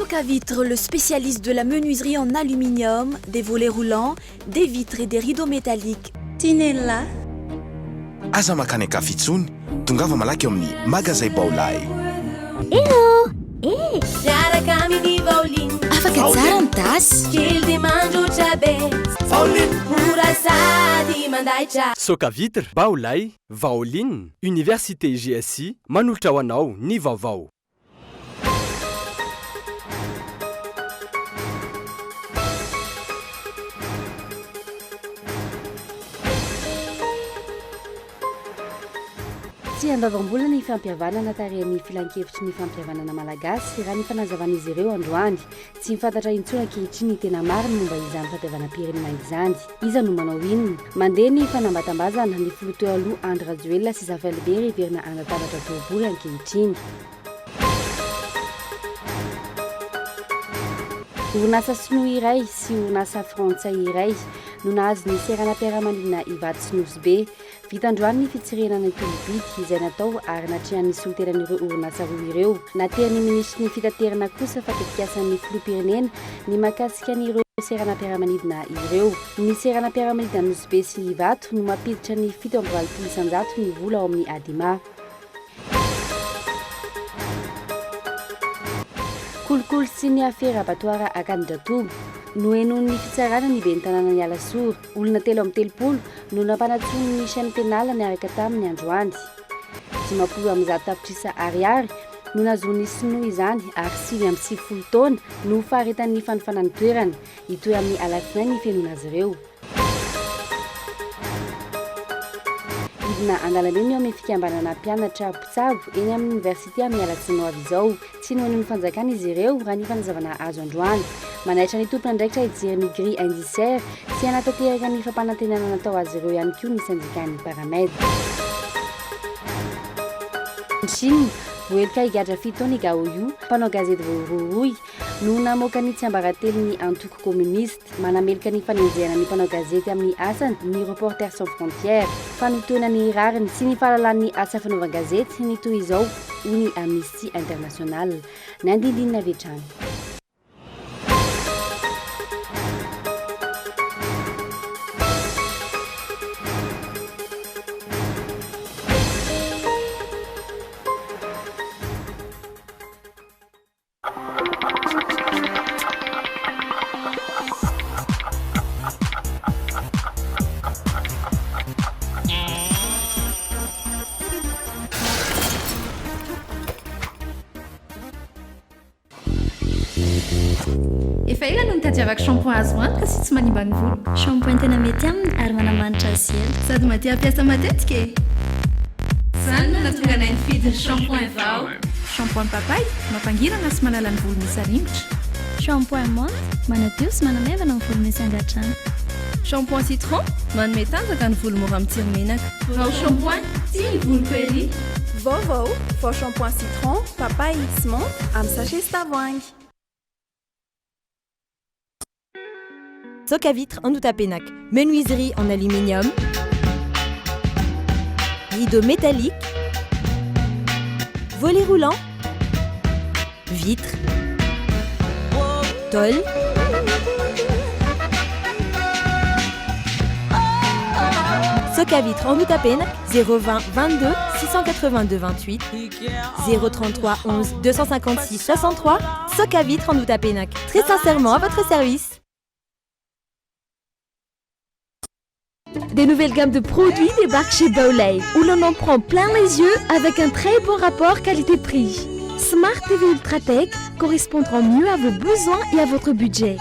Soka Vitre, le spécialiste de la menuiserie en aluminium, des volets roulants, des vitres et des rideaux métalliques. Tinella aza makany akafitsony tongava malaky eo amin'ny magazay Baolay. Hello! miaraka amin'ny Vaolin Afaka tsara mitasy. kely dia mandrotra be mora sady mandaitra. Soka Vitre, Baolay, Vaoline, Université GSI, manolotra ho anao ny Vaovao. Tsy andavam-bola ny fampihavanana tarehan'ny filan-kevitry ny fampihavanana malagasy raha ny fanazavan'izy ireo androany tsy mifantatra intsony ankehitriny ny tena mariny momba izany fampihavana-pirenena izany. Iza no manao inona? Mandeha ny fanambatambazana ny filoteo aloha Andry Rajoelina sy Zafalibe reverina anatabatra boribory ankehitriny. Orinasa sinoa iray sy orinasa frantsay iray no nahazo ny seranam-piaramanidina Ivato Sinosy be. Vitandroany ny fitsirenana ny tolobidy izay natao ary natrehan'ny soloteran'ireo orinasa roa ireo. Nateriny ministry ny fitaterana kosa fatetikasany filoham-pirenena ny mahakasika an'ireo seranam-piaramanidina ireo. Ny seranam-piaramanidina Nosy be sy Ivato no mampiditra ny 7,500 ny vola ao amin'ny Adima. Kolokolo sy ny afera abatoara Akandratobo no enon'ny fitsarana ny ben'ny tanàna ny Alasoro. Olona 3 no nampanatsony ny chaîne pénale niaraka tamin'ny androany. 50 tapitrisa ariary no nazony sinoa izany ary 9 taona no faharetan'ny fanofanany toerana hitoy amin'ny alatsinainy ny fiainona azy ireo. Idina andalambe ny amin'ny fikambanana mpianatra Pitsabo eny amin'ny université amin'ny alatsinainy avy izao. Tsy nohon'ny ny fanjakana izy ireo raha ny fanazavana azo androany. Manaitra ny tompona ndraikitra hijery ny grille indiciaire sy anatanteraka ny fampanantenana natao azy ireo ihany koa ny syndicat-ny paramède. Chine voelika higadra 7 taona Gaoyu, mpanao gazety Vooroy no namoaka ny tsiambaratelon'ny antoko communiste manamelika ny fanenjehana ny mpanao gazety amin'ny asany ny Reporters sans frontières fanotoana ny rariny sy ny fahalalan'ny asa fanaovana gazety ny toy izao hoy ny Amnesty International. Ny andindinina avy hatrany. Efa ela no nitadiavako shampoing azo antoka sy tsy manimba ny volo. Shampoing tena mety aminy ary manamanitra azy ela. Sady maty ampiasa matetika e. Izany no natonga anay nifidy ny shampoing Vao. Shampoing papay mampangirana sy manala ny volo misy aringotra. Shampoing menthe manadio sy manamevana ny volo misy angatrana. Shampoing citron manome tanjaka ny volo mora mitsiro menaka. Vao shampoing tia ny volo peri. Vaovao vao shampoing citron, papay sy menthe amin'ny sachet sy tavoahangy. Soka Vitre en Outapenac, menuiserie en aluminium, rideaux métalliques, volets roulants, vitres, tôle, Soka Vitre en Outapenac, 020 22 682 28, 033 11 256 63, Soka Vitre en Outapenac, très sincèrement à votre service. Des nouvelles gammes de produits débarquent chez Baolay, où l'on en prend plein les yeux avec un très bon rapport qualité-prix. Smart TV Ultratech correspondront mieux à vos besoins et à votre budget.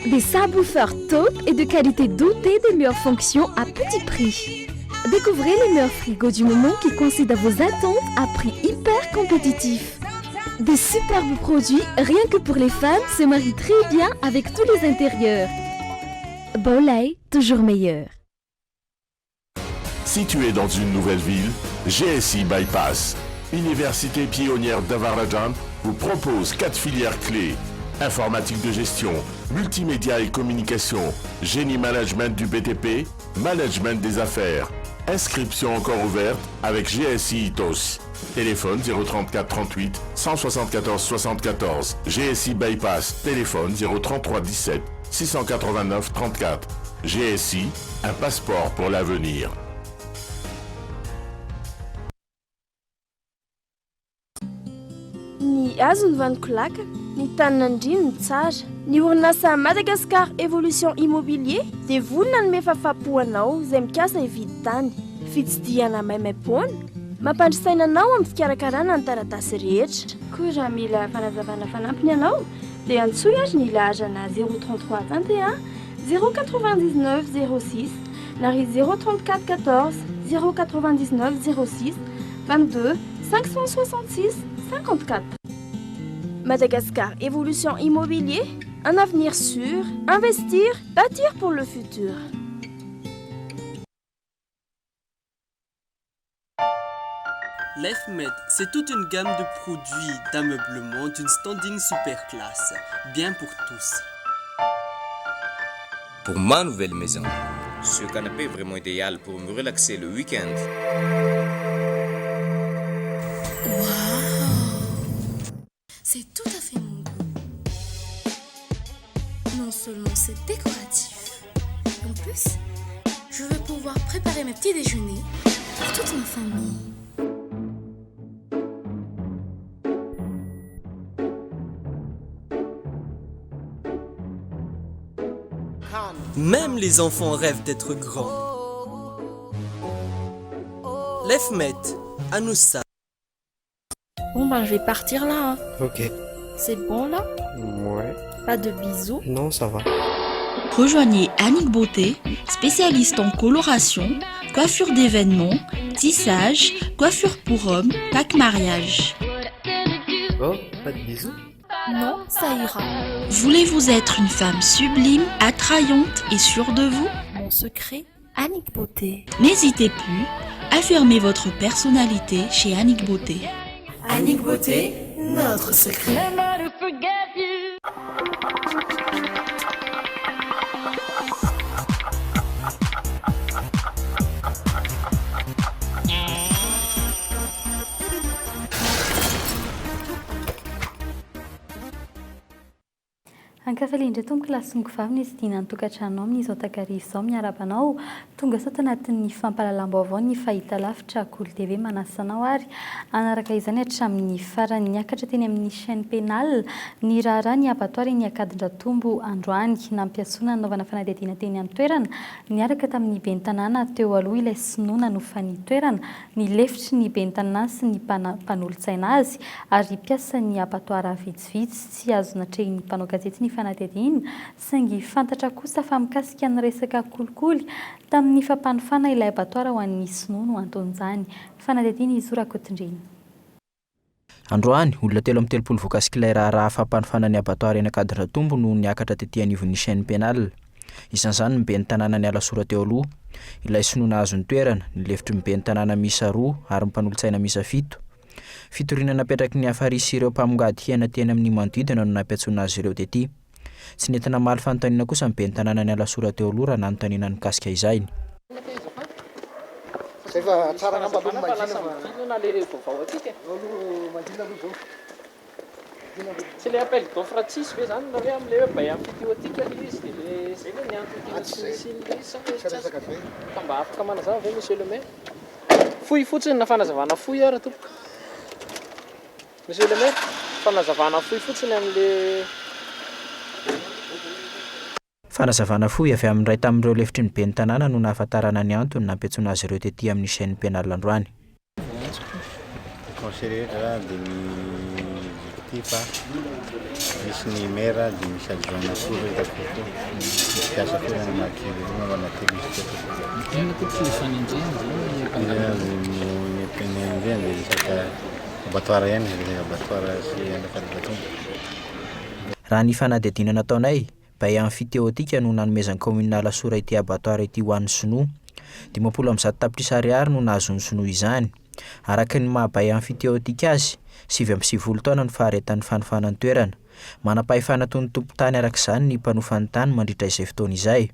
Des subwoofers top et de qualité dotée des meilleures fonctions à petit prix. Découvrez les meilleurs frigos du moment qui coïncident à vos attentes à prix hyper compétitif. Des superbes produits, rien que pour les femmes, se marient très bien avec tous les intérieurs. Baolay, toujours meilleur. Situé dans une nouvelle ville, GSI Bypass, université pionnière d'Avril, vous propose 4 filières clés. Informatique de gestion, multimédia et communication, génie management du BTP, management des affaires. Inscription encore ouverte avec GSI Itos. Téléphone 034 38 174 74. GSI Bypass. Téléphone 033 17 689 34. GSI, un passeport pour l'avenir. Ny azo ny vanikolaka, ny taninandrino ny tsara. Ny orinasa Madagascar Evolution Immobilier dia vonona ny mefafapoanao izay mikasa hividy tany. Fitsidiana maimaimpoana, mampandrisaina anao amin'ny fikarakarana ny taratasy rehetra. Koa raha mila fanazavana fanampiny ianao dia antsoy azy ny laharana 033 21 099 06 na ry 034 14 099 06 22 566 54. Madagascar Évolution Immobilier, un avenir sûr, investir, bâtir pour le futur. L'EFMED, c'est toute une gamme de produits d'ameublement d'une standing super classe, bien pour tous. Pour ma nouvelle maison, ce canapé est vraiment idéal pour me relaxer le week-end. C'est tout à fait mon goût. Non seulement c'est décoratif, en plus, je vais pouvoir préparer mes petits déjeuners pour toute ma famille. Même les enfants rêvent d'être grands. L'EFMED, à nous ça. Bon ben je vais partir là. Hein. Ok. C'est bon là? Ouais. Pas de bisous? Non, ça va. Rejoignez Annick Beauté, spécialiste en coloration, coiffure d'événements, tissage, coiffure pour hommes, pack mariage. Oh, pas de bisous? Non, ça ira. Voulez-vous être une femme sublime, attrayante et sûre de vous? Mon secret, Annick Beauté. N'hésitez plus, affirmez votre personnalité chez Annick Beauté. Annick Beauté, notre secret. Ankafalindratra tompoko lasongo vavy nisy dina ny tokantranonao amin'izao takarivo izao miarabanao tonga sao tanatin'ny fampalalam-baovao ny fahita lavitra KOLO TV manasanao ary anaraka izany hatramin'ny farany niakatra teny amin'ny chaîne pénale ny raharaha ny abattoir ny akadindratombo androany nampiasona nanaovana fanadihadiana teny amin'ny toerana niaraka tamin'ny ben'ny tanàna teo aloha ilay sinoana nofany toerana ny lefitry ny ben'ny tanàna sy ny mpanolo-tsaina azy ary piasa ny abattoir vitsivitsy tsy azo natrehiny mpanao gazety ny fanadihadiana saingy fantatra kosa fa mikasika ny resaka kolikoly tamin'ny fampanofana ilay abattoir ho an'ny sinoa no anton'izany fanadihadiana izy Rakotondreny. Androany olona 3 voakasika ilay raharaha fampanofana ny abattoir eny Akadindratombo no niakatra tetỳ anivon'ny chaîne pénale. Isan'izany ny ben'ny tanàna ny alasora teo aloha, ilay sinoana azo ny toerana, ny lefitry ny ben'ny tanàna miisa 2 ary ny mpanolo-tsaina miisa 7. Fitoriana napetraky ny afarisy ireo mpamongady hena teny amin'ny manodidina no nampiantsoana azy ireo tetỳ. Tsy nentina maly fanontaniana kosa ny ben'ny tanàna ny alasora teo aloha raha nanontaniana ny kasika izay. Tsy le appel d'offre tsisy ve zany nareo am'le bay am'fidiotika izy de le zay le niantony mba afaka manazava ve monsieur le maire foy fotsiny na fanazavana foy ara tompoko monsieur le maire fanazavana foy fotsiny am'le fanazavana foy avy amin'ray tamin'ireo lefitry ny ben'ny tanàna no nahafantarana ny antony nampiantsoana azy ireo tetỳ amin'ny chaîne pénale androany. Misy ny mera dia misy adjoint koa hitako mipiasa koa ny mankinaovana télé dia resaka abattoir ihany resaka abattoir sy Akadindratombo. Raha ny fanadihadiana nataonay bay amin'ny fiteotika no nanomezan'ny communal Alasora ity abattoir ity ho an'ny sinoa 50 tapitrisa ariary no nahazo ny sinoa izany. Araka ny mahabay amin'ny fiteotika azy 7 taona no faharetan'ny fanofanany toerana. Manam-pahefana toy ny tompon-tany arak'izany ny mpanofany tany mandritra izay fotoana izay.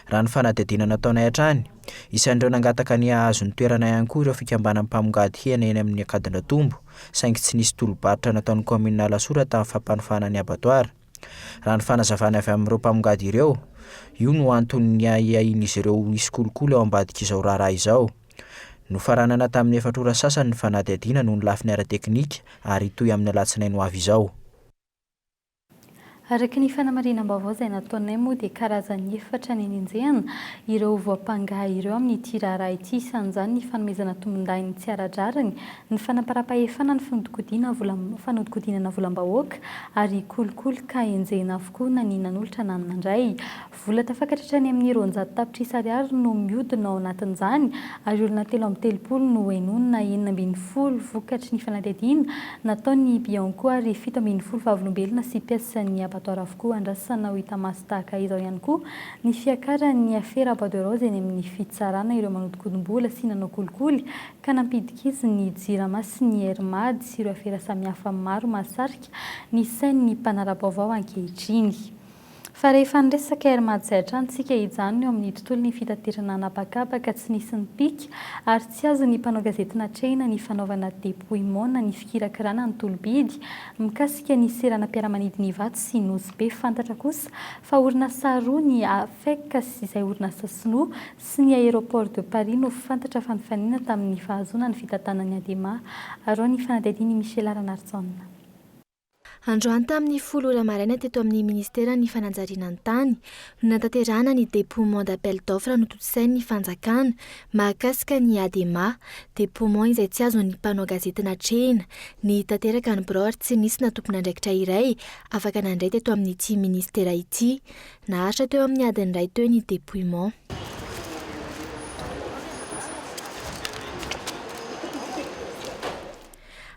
Raha ny fanadihadiana nataonay hatrany, isan'ireo nangataka ny ahazony toerana ihany koa ireo fikambanan'ny mpamongady hena eny amin'ny Akadina Tombo, saingy tsy nisy tolo-barotra nataon'ny komina Lasora tamin'ny fampanofanana ny abattoir. Raha ny fanazavana avy amin'ireo mpamongady ireo, io no antony iain'izy ireo hisy kolokolo eo ambadika izao raharaha izao. Nofaranana tamin'ny 4 ora sasany ny fanadihadiana noho ny lafiny ara-teknika ary toy amin'ny alatsinainy ho avy izao. Araka ny fanamarinam-baovao izay nataonay moa dia karazany 4 ny enjehana ireo voampangahy ireo amin'ity raharaha ity, isan'izany ny fanomezana tombon-dainy tsy ara-drariny, ny fanampara-pahefana, ny fanodinana volam-bahoaka ary kolokoloka enjehana avokoa na ny nan'olatra na nandray. Vola tafakatra ny amin'ny 200 tapitrisa ariary no mihodina ao anatin'izany ary olona 330 no henonina 490 vokatry ny fanadihadiana nataony Bianco ary 740 vavolombelona sy piasan'ny abattoir avokoa andrasana ho hita maso tahaka izao ihany koa ny fiakaran'ny afera Bois de Rose eny amin'ny fitsarana ireo manodikodimbola sy nanao kolikoly ka nampidikizy ny jirama sy ny hermady sy ireo afera samihafa maro mahasarika ny sain'ny mpanara-baovao ankehitriny. Fa rehefa niresaka hermady izay hatrantsika hijanona eo amin'ny tontolon'ny fitaterana anabakabaka tsy nisy ny pika ary tsy azo ny mpanao gazety natrehina ny fanaovana dépouillement na ny fikirakirana ny tolobidy mikasika ny seranam-piaramanidina Ivato sy Nosy be. Fantatra kosa fa orinasa roa ny AFEC sy izay orinasa sinoa sy ny aéroport de Paris no fantatra fa nifanina tamin'ny fahazona ny fitantanan'ny ADEMA ary ny fanadihadiany Michel Aranartson. Androany tamin'ny 10 ora maraina teto amin'ny ministera ny fananjariana ny tany no natanterahana ny dépouillement d'appel d'offre nototosain'ny ny fanjakana mahakasika ny ADEMA, dépouillement izay tsy azo ny mpanao gazety natrehina ny tanteraka ny birao ary tsy nisy natompon'andraikitra iray afaka nandray teto amin'ity ministera ity. Naharitra teo amin'ny adiny iray teo ny dépouillement.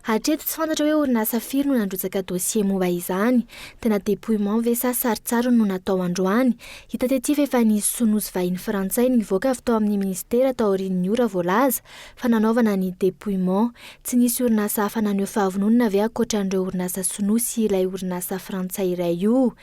Hatreto tsy fantatra hoe orinasa firy no nandrotsaka dossier momba izany. Tena dépouillement ve sa saritsaro no natao androany. Hita tety fa efa nisy sonozy vahiny frantsay nivoaka avy tao amin'ny ministera taorian'ny ora voalaza fa nanaovana ny dépouillement. Tsy nisy orinasa hafa naneho fahavononana ve ankoatran'ireo orinasa sinoa sy ilay orinasa frantsay iray io.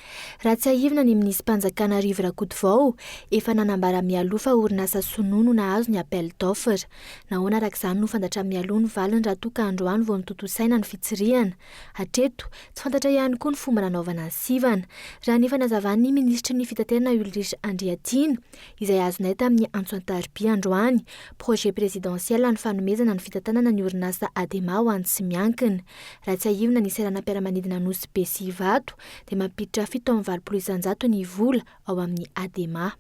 Raha tsy ahivina ny minisy mpanjakana Rivo Rakotovao efa nanambara mialoha fa orinasa sinoa no nahazo ny appel d'offre. Nahoana arak'izany no fantatra mialoha ny valiny raha toa ka androany vao totosaina ny fitsirihana. Hatreto tsy fantatra ihany koa ny fomba nanaovana ny sivana. Raha nefa nazavany ny ministra ny fitaterana Ulrich Andriatina izay azonay tamin'ny Antsoantarby androany, projet présidentiel ny fanomezana ny fitantanana ny orinasa ADEMA ho an'ny tsy miankina. Raha tsy ahivina ny seranam-piaramanidina Nosy be sy Ivato dia mampiditra 7.900 ny vola ao amin'ny ADEMA.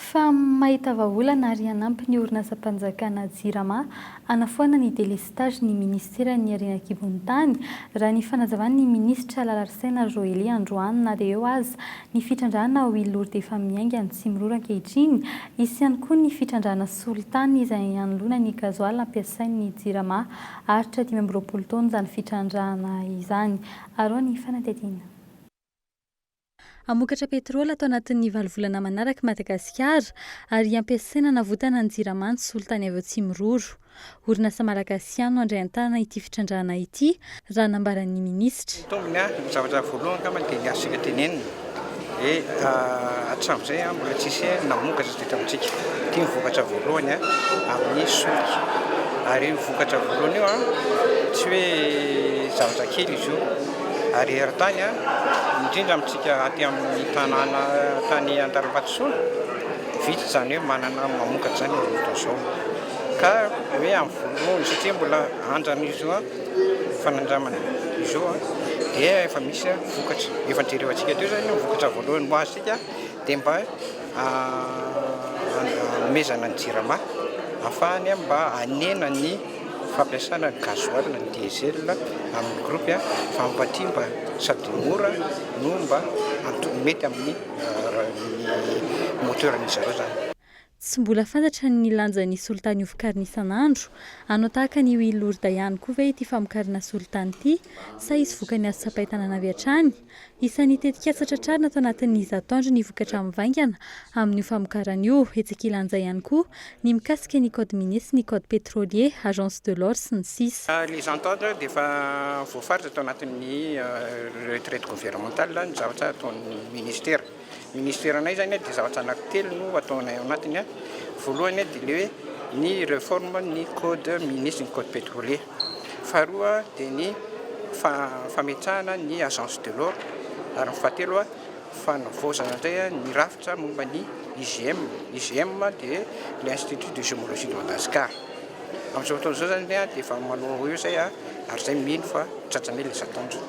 Fa mahita vahaolana ary hanampy ny orinasa mpanjakana jirama anafoana ny délestage ny ministera ny Harena Kibony tany raha ny fanazavany ny ministra Lalarsena Joely androany na dia eo aza ny fitrandrana ho Lourdes efa miainga ny Tsimorora ankehitriny. Isy ihany koa ny fitrandrana Solitany izay hanoloana ny gazoaly ampiasain'ny jirama aritra 520 taona izany fitrandrana izany. Arao ny fanadihadiana. Amokatra petrôla atao anatin'ny 7 volana manaraka Madagasikara ary ampiasaina navotana ny jirama ny Solitany avy Tsimororo. Orinasa malagasy no andray an-tanana ity fitrandrana ity raha nambaran'ny ministra. Tombony ny zavatra voalohany kama dia ny asika tenenina. Hatramin'izay mbola tsisy namokatra teto amintsika. Ity vokatra voalohany amin'ny solika. Ary vokatra voalohany io tsy hoe zavatra kely izy io. Ary eran-tany indrindra amintsika aty amin'ny tanàna tany Antaram-Batosoa vita izany hoe manana mamokatra izany ohatr'izao. Ka hoe amin'ny voalohany satria mbola andrana izy io fanandramana izy io dia efa misy vokatra. Efa jereo antsika teo izany vokatra voalohany ho aztsika dia mba mezana ny jirama ahafahany mba hanena ny fampiasana ny gazoaly na ny diesel amin'ny groupe fa mampatimba sady mora no mba mety amin'ny moteurany zareo zany. Tsy mbola fantatra ny lanjan'ny Solitany hovokarina isan'andro. Anao tahaka ny Lourdes ihany koa ve ity famokarana Solitany ity sa izy vokany azo sapain-tanana avy hatrany. Isan'ny tetika tratrarina atao anatin'ny zatoandro ny vokatra mivaingana amin'ny famokarana io. Etsika ilanja ihany koa ny mikasika ny code minier sy ny code pétrolier, agence de l'or sy ny sisa. Les entendre dia efa voafaritra atao anatin'ny retraite gouvernementale ny zavatra ataon'ny ministera. ministeranay zany dia zavatra anankitelo no ataonay ao anatiny. Voalohany dia le hoe ny réforme ny code ministre ny code pétrolier. Faharoa dia ny fametrahana ny agence de l'eau. Ary fahatelo fanavaozana indray ny rafitra momba ny IGM dia l'Institut de géologie de Madagascar. Amin'izao fotoana izao zany dia efa manao eo zay ary zay mino fa tratranay ilay zataondro.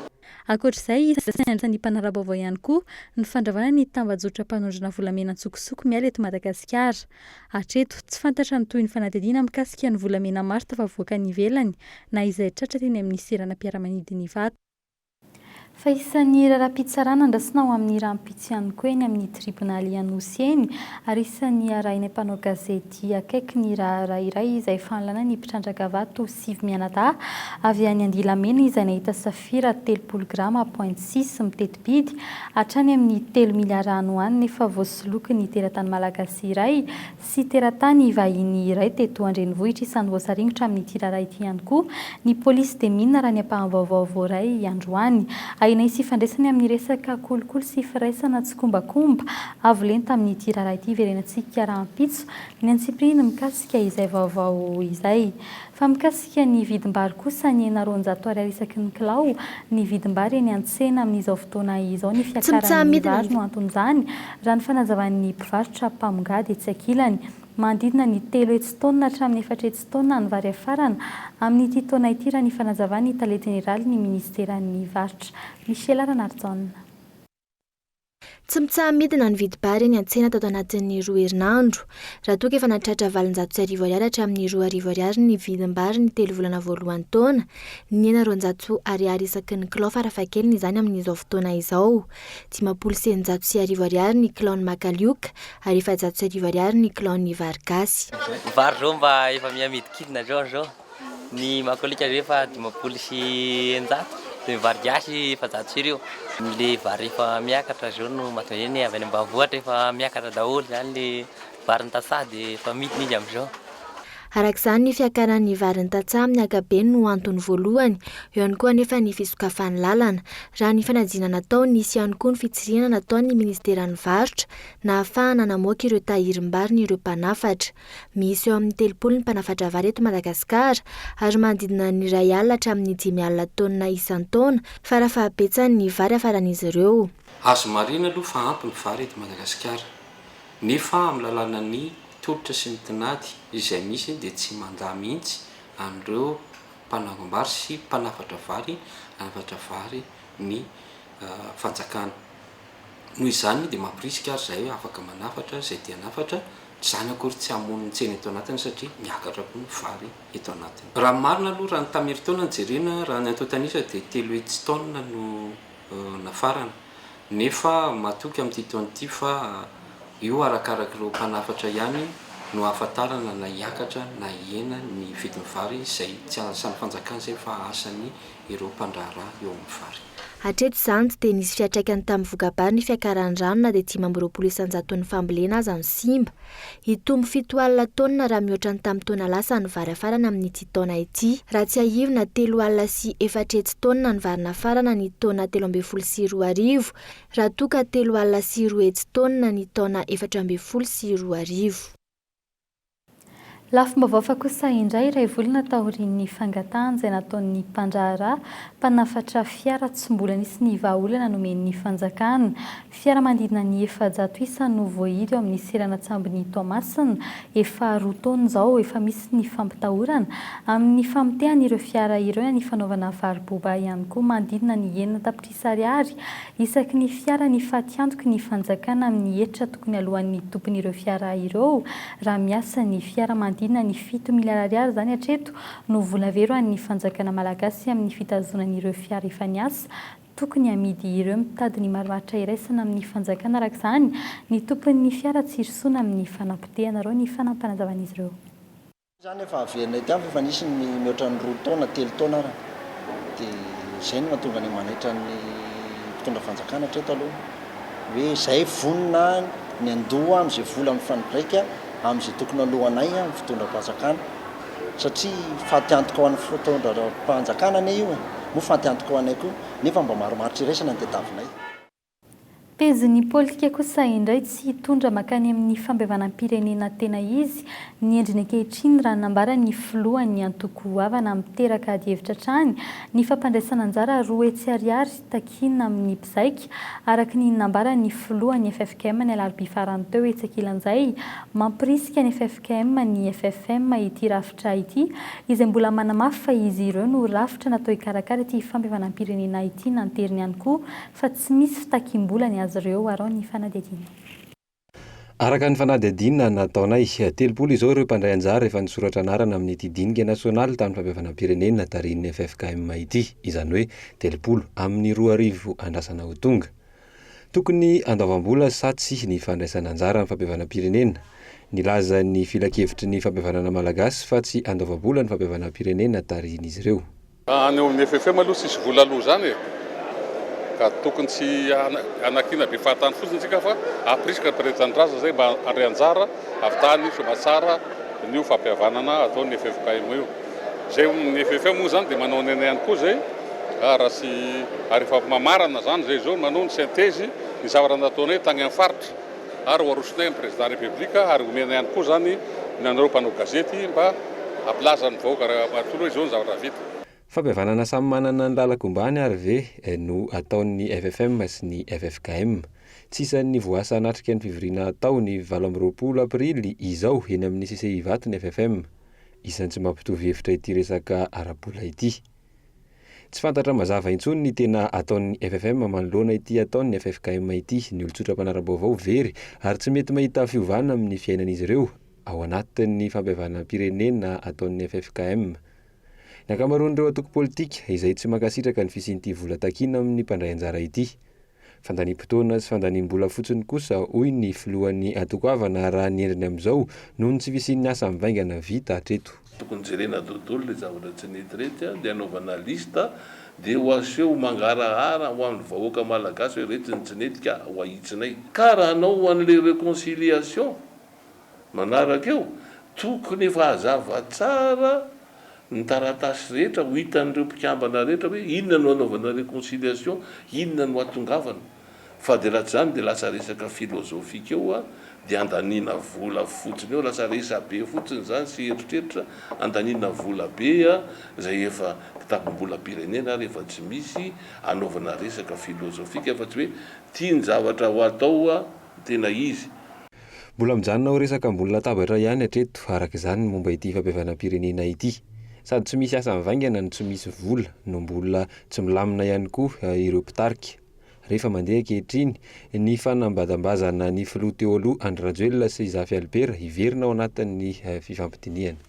Ankoatr'izay ny mpanara-baovao ihany koa ny fandravana ny tambajotra mpanondrona volamena tsokosoko miala eto Madagasikara. Hatreto tsy fantatra ny toy ny fanadihadiana mikasika ny volamena maro tafavoaka ny ivelany na izay tratra teny amin'ny seranam-piaramanidiny vato. Fa isan'ny raharaham-pitsarana andrasina ao amin'ny rahampitso ihany koa eny amin'ny tribonaly Anosy eny ary isan'ny arahinay mpanao gazety akaiky ny raharaha iray izay fanalana ny mpitrandraka vato 7 mianadahy avy any Andilamena izay nahita safira 30 grama 0.6 mitetibidy hatrany amin'ny 3 miliara ano any nefa voasoloky ny teratany malagasy iray sy teratany vahiny iray teto Andrenivohitra isan'ny voasaringotra amin'ity raharaha ity ihany koa ny polisy dia minina raha ny ampahanvaovao voaray androany. Ainay sy fandraisany amin'ny resaka kolokolo sy firaisana tsy kombakomba avo lenta amin'ity raharaha ity verenantsika rahampitso ny antsipirina mikasika izay vaovao izay. Fa mikasika ny vidim-bary kosa ny 900 isaky ny kilao ny vidim-bary eny an-tsena amin'izao fotoana izao ny fiakaran'ny vary no anton'izany raha ny fanazavan'ny mpivarotra mpamongady etsy ankilany. Mandidina ny 3 hetsitona hatramin'ny 4 hetsitona ny vary afarana amin'ity taona ity raha ny fanazavan'ny tale jeneraly ny ministeran'ny varotra Michel Ranardzon. Tsy mitsaha-midina ny vidim-bary eny an-tsena tato anatin'ny 2 herinandro. Raha toa efa nahatratra 800 ariary hatramin'ny 2 ariary ny vidim-bary ny 3 volana voalohan'ny taona, ny 900 ariary isaky ny kilao farafahakeliny izany amin'izao fotoana izao. 590 ariary ny kilaon'ny makalioka ary 700 ariary ny kilaon'ny vary gasy. Vary zao mba efa miamidikidina zao ny makalioka rehefa 590 dia vary gasy 700. Le vary efa miakatra zao no mahatonga eny avy any ambanivohitra efa miakatra daholo zany le vary ny tatsaha dia efa midina izy amin'izao. Arak'izany ny fiakaran'ny vary ny tatsaha amin'ny ankapobeny no antony voalohany, eo ihany koa anefa ny fisokafan'ny lalana. Raha ny fanadina natao nisy ihany koa ny fitsiriana nataon'ny ministeran'ny varotra na ahafahana namoaka ireo tahirim-bary ny ireo mpanafatra. Misy eo amin'ny 30 ny mpanafatra vary eto Madagasikara ary manodidina ny 2 alina hatramin'ny 5 alina taona isan-taona farafahabetsany ny vary afaran'izy ireo. Azo marina aloha fa ampy ny vary eto Madagasikara nefa amin'ny lalàna ny tolotra sy ny tinady izay misy dia tsy mandahy mihitsy amin'ireo mpanagom-bary sy mpanafatra vary anafatra vary ny fanjakana. Noho izany dia mampirisika ary izay hoe afaka manafatra izay dia nafatra zany akory tsy hamono ny tsena eto anatiny satria miakatra koa ny vary eto anatiny. Raha marina aloha raha ny tameritaona ny jerena raha ny antotanisa dia 3 hetsitona no nafarana nefa matoky amin'ity taona ity fa io arakaraka ireo mpanafatra ihany no ahafantarana na hiakatra na hiena ny vidin'ny vary izay tsy asan'ny fanjakana izay fa asan'ny ireo mpandraharaha eo amin'ny vary. Hatreto izany tsy dia nisy fiantraikany tamin'ny vokabary ny fiakaran'ny rano na dia 520 isan-jaton'ny fambolena aza ny simba. Hitombo 7 alina taona raha mihoatra ny tamin'ny taona lasa ny vary afarana amin'ity taona ity. Raha tsy ahivina 3 alina sy 4 hetsitona ny vary nafarana ny taona 13 sy 2000, raha toka 3 alina sy 2 hetsitona ny taona 14 sy 2000. Lafim-baovao kosa indray iray volana taorian'ny fangatahana izay nataon'ny mpandraharaha mpanafatra fiara tsy mbola nisy ny vahaolana nomen'ny fanjakana. Fiara mandidina ny 400 isa no voahiry eo amin'ny seran'Atsambin'ny Toamasina efa 2 taona izao efa misy ny fampitahorana amin'ny famitehan'ireo fiara ireo ny fanaovana vary-boba ihany koa mandidina ny 9 tapitrisa ariary isaky ny fiara ny fatiantoky ny fanjakana amin'ny hetra tokony alohan'ny tompon'ireo fiara ireo raha miasa ny fiara mandidina ny 7 miliara ariary zany hatreto no vola vero an'ny fanjakana malagasy amin'ny fitazonan'ireo fiara efa niasa tokony amidy ireo mitady ny marimaritra iraisana amin'ny fanjakana arak'izany ny tompon'ny fiara tsy hirosona amin'ny fanapotehana reo ny fanampanazavana ireo. Zany efa averinay ty efa nisy ny mihoatra ny 2 taona 3 taona ara dia izay no mahatonga ny manaitra ny mpitondra fanjakana hatreto aloha hoe izay vonina ny andoha amin'izay vola amin'ny fanodraika amin'izay tokony alohanay amin'ny fitondram-panjakana satria fatiantoka ho an'ny fitondram-panjakana ane io moa fatiantoka ho anay koa nefa mba maromaritra iraisana ny tadiavinay. pezin'ny politika kosa indray tsy hitondra makany amin'ny fambevanam-pirenena tena izy ny endriny ankehitriny raha nambara ny filohan'ny antoko havana miteraka hevitra trany ny fampandraisana anjara roa etsy ariary takina amin'ny mpizaika araka ny nambara ny filohan'ny FFKM ny alarobia farany teo etsy ankilan'izay mampirisika ny FFKM ny FFM ity rafitra ity izay mbola manamafy fa izy ireo no rafitra natao hikarakara ity fambevanam-pirenena ity nanteriny ihany koa fa tsy misy fitakim-bola ny azy ireo arao ny fanadihadiana. Araka ny fanadihadiana nataonay 30 izao ireo mpandray anjara efa nisoratra anarana amin'ny ity dinika nasionaly tamin'ny fambevanam-pirenena tarihin'ny FFKM ity izany hoe 30 amin'ny 2000 andrasana ho tonga. Tokony andavam-bola satsy ny fandraisana anjara amin'ny fambevanam-pirenena. Nilaza ny filakevitry ny fambevanana malagasy fa tsy andavam-bola ny fambevanam-pirenena tarihin'izy ireo. Any amin'ny FFM aloha tsisy vola aloha zany e. Ka tokony tsy anakina be fahatany fotsiny tsika fa aprisika prezidantraza zay mba andray anjara avy tany somatsara nio fampihavanana ataon'ny FFKM io. Zay ny FFM moa zany dia manao nena ihany koa zay raha sy rehefa mamarana zany zay zao manao ny synthèse ny zavatra nataonay tagny amin'ny faritra ary hoarosonay amin'ny président république ary omena ihany koa zany ny anareo mpanao gazety mba ampilaza ny vahoaka atolo hoe zao ny zavatra vita. Fampihavanana samy manana ny lalako ombany ary ve no ataon'ny FFM sy ny FFKM. Tsisan'ny voasa anatrika ny fivoriana atao ny 20 aprily izao eny amin'ny CCI vato ny FFM. Isan'ny tsy mampitovy hevitra ity resaka arabola ity. Tsy fantatra mazava intsony ny tena ataon'ny FFM manoloana ity ataon'ny FFKM ity ny olotsotra mpanara-baovao very ary tsy mety mahita fiovana amin'ny fiainan'izy ireo ao anatin'ny fambevanam-pirenena ataon'ny FFKM. Ny ankamaroan'ireo atoko politika izay tsy mankasitraka ny fisian'ity vola takina amin'ny mpandray anjara ity. Fandaniam-potoana sy fandaniam-bola fotsiny kosa hoy ny filohan'ny atoko havana raha ny endriny amin'izao noho ny tsy fisian'ny asa mivaingana vita hatreto. Tokony jerena dodolo le zavatra tsy netirety dia anaovana lista dia ho aseho mangarahara ho amin'ny vahoaka malagasy hoe rety ny tsinetika ho ahitsinay. Ka raha anao an'le réconciliation manaraka eo tokony efa hazava tsara ny taratasy rehetra ho hitan'ireo mpikambana rehetra hoe inona no anaovana réconciliation, inona no atongavana. Fa dia raha tsy zany dia lasa resaka filozofika eo dia andanina vola fotsiny eo, lasa resa be fotsiny zany sy eritreritra andanina vola be zay efa kitapo-bola pirenena ary efa tsy misy anaovana resaka filozofika fa tsy hoe tiany zavatra ho atao tena izy. Mbola mijanona ho resaka ambony latabatra ihany hatreto araka izany momba ity fambevanam-pirenena ity. Sady tsy misy asa mivaingana no tsy misy vola no mbola tsy milamina ihany koa ireo mpitarika. Rehefa mandeha ankehitriny ny fanambadambazana ny filoha teo aloha Andry Rajoelina sy Zafy Albert hiverina ao anatin'ny fifampidiniana.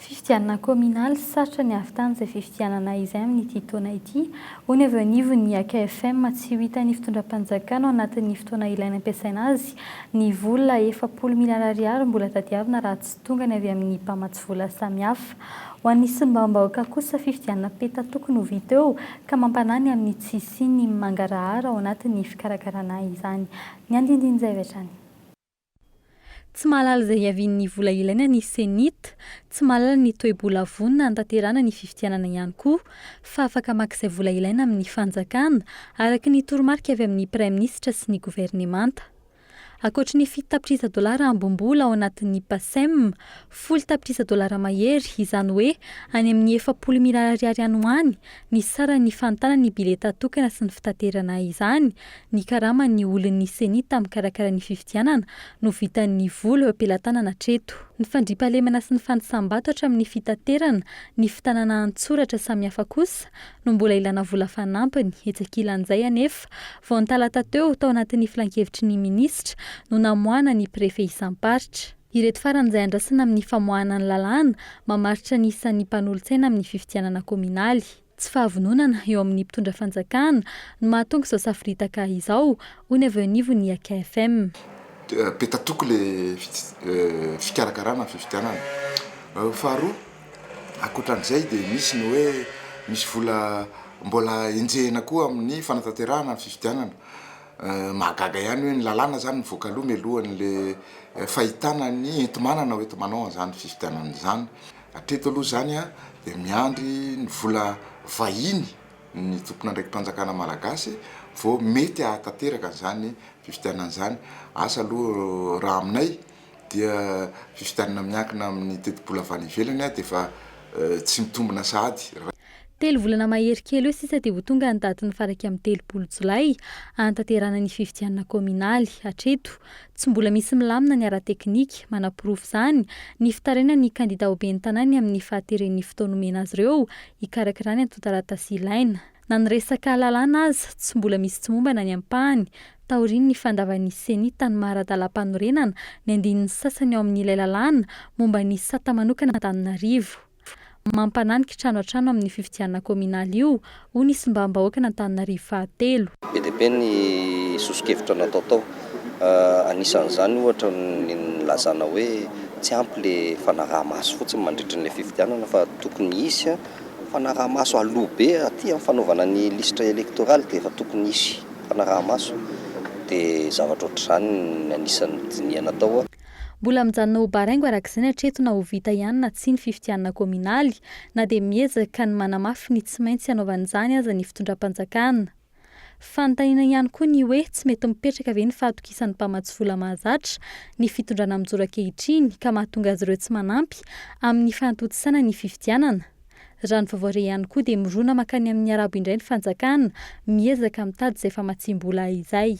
Fifidianana kominaly sarotra ny avy tany izay fifidianana izay amin'ity taona ity. Hoy avy anivo ny KFM tsy ho hita ny fitondram-panjakana ao anatin'ny fotoana ilaina ampiasaina azy. Ny vola 400 miliara ariary mbola tadiavina raha tsy tonga ny avy amin'ny mpamatsy vola samihafa. Ho an'ny solombavambahoaka kosa fifidianana peta tokony ho vita eo ka mampanany amin'ny tsisiny mangarahara ao anatin'ny fikarakarana izany. Ny andindiny izay avy hatrany. Tsy mahalala izay hiavian'ny vola ilaina ny senita, tsy mahalala ny toe-bola vonina antanterana ny fifidianana ihany koa, fa afaka maka izay vola ilaina amin'ny fanjakana araka ny toromarika avy amin'ny praiminisitra sy ny governemanta. Ankoatra ny $10 ambom-bola ao anatin'ny PASEM, $10 mahery izany hoe any amin'ny 400 miliara ariary any ho any, ny sara ny fantana ny bileta tokana sy ny fitaterana izany, ny karama ny olon'ny senita mikarakara ny fifidianana no vitan'ny vola eo ampelantanana hatreto. Ny fandriampahalemana sy ny fandisam-bato hatramin'ny fitaterana, ny fitanana an-tsoratra samihafa kosa no mbola ilana vola fanampiny etsy ankilan'izay anefa vao nitalata teo tao anatin'ny filan-kevitry ny minisitra no namoahana ny prefet isam-paritra. Ireto faran'izay andrasana amin'ny famoahana ny lalàna mamaritra ny isan'ny mpanolontsaina amin'ny fifidianana kominaly. Tsy fahavononana eo amin'ny mpitondra fanjakana no mahatonga izao safiritaka izao, hoy avy anivo ny KFM. Petatoko le fikarakarana fifidianana. Faharoa, ankoatran'izay dia misy ny hoe misy vola mbola enjehina koa amin'ny fanatanterahana fifidianana. Mahagaga ihany hoe ny lalàna zany ny voakaloha mialohan'le fahitana ny entimanana hoe manao an'izany fifidianana izany. Hatreto aloha zany dia miandry ny vola vahiny ny tompona ndraiky mpanjakana malagasy vao mety ahatanteraka n'izany fivitianan'izany. Asa aloha raha aminay dia fivitianana miankina amin'ny teti-bola avy any ivelany dia efa tsy mitombina sahady. 3 volana mahery kely eo sisa dia voatonga ny daty nifaraka amin'ny 30 Jolay hantanterana ny fifidianana kominaly. Hatreto tsy mbola misy milamina ny ara-teknika manapirofo izany ny fitaraina ny kandida ho ben'ny tanàny amin'ny fahateren'ny fotoana omena azy ireo hikarakara ny antonta-taratasy ilaina. Na ny resaka lalàna aza tsy mbola misy tsy momba na ny ampahany. Taoriany ny fandavan'ny seni tany Maharadalam-panorenana ny andinin'ny sasany ao amin'ilay lalàna momba ny sata manokana Antananarivo. Mampananika trano a-trano amin'ny fifidianana kominaly io ho nisy mba-bahoaka n'Antananarivo fahatelo. Be dia be ny sosokevitra natao tao. Anisan'izany ohatra ny lazana hoe tsy ampy le fanaraha-maso fotsiny mandritra n'ilay fifidianana fa tokony hisy fanaraha-maso aloha be aty amin'ny fanaovana ny listra elektoraly dia efa tokony hisy fanaraha-maso dia zavatra ohatr'izany anisan'ny dinihana tao. Mbola mijanona ho baraingo arak'izany hatreto na ho vita ihany na tsy ny fifidianana kominaly na dia miezaka ny manamafy ny tsy maintsy hanaovan'izany aza ny fitondram-panjakana. Fanontaniana ihany koa ny hoe tsy mety mipetraka ve ny fahatokisan'ny mpamatsy vola mahazatra ny fitondrana amin'izao ankehitriny ka mahatonga azy ireo tsy manampy amin'ny fahantotisana ny fifidianana. Raha ny vaovao ihany koa dia mirona makany amin'ny arabo indray ny fanjakana miezaka mitady izay famatsim-bola izay.